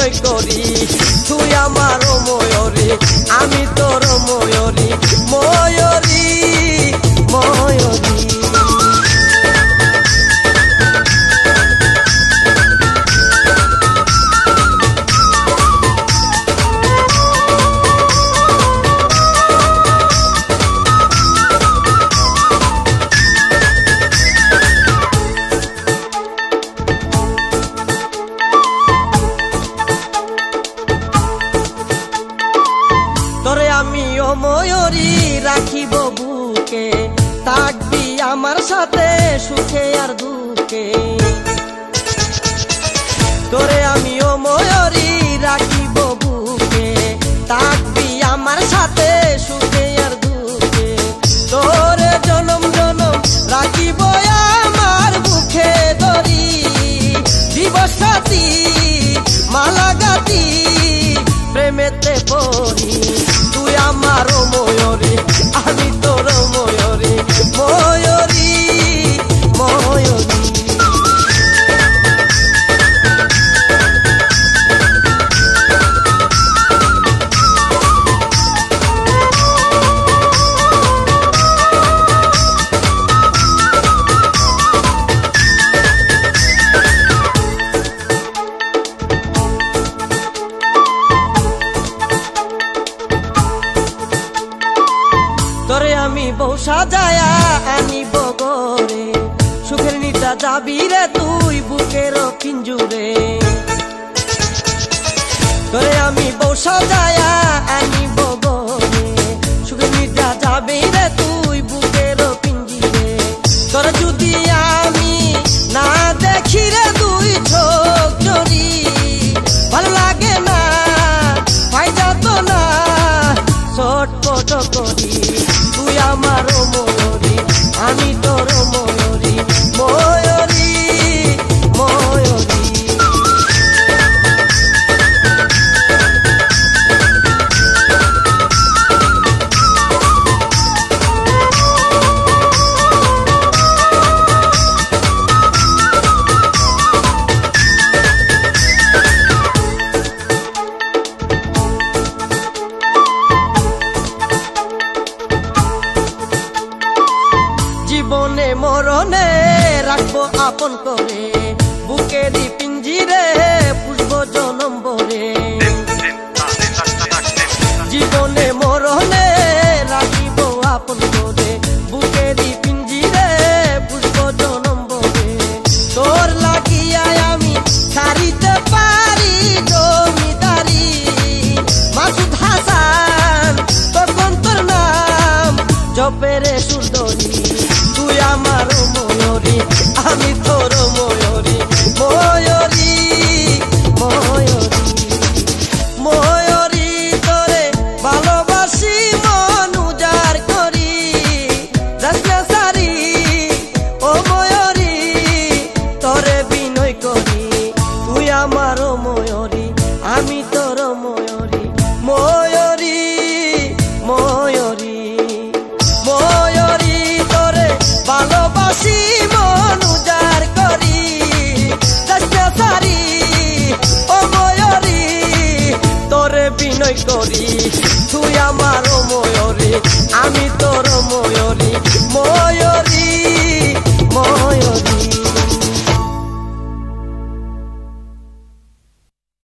অভিনয় করি। তুই আমার ময়ূরী, আমি তোর ময়ূরী, ময়ূরী ময়ূরী। তোরে আমি ও ময়ূরী রাখিব বুকে, থাকবি আমার সাথে সুখে আর দুঃখে। তোরে আমি ও ময়ূরী রাখিব বুকে, থাকবি আমার সাথে সুখে আর দুঃখে। তোরে জনম জনম রাখিব আমার বুকে ধরি, দিবস রাতি মালা গাতি প্রেমেতে পড়ি। তুই আমার ময়ূরী, আমি তোর ময়ূরী, ময়ূরী ময়ূরী। তোরে আমি বউ সাজায়া আনিব গরে, সুখের নিটা যাবি রে তুই বুকের পিঞ্জুরে। তোরে আমি বউ সাজায়া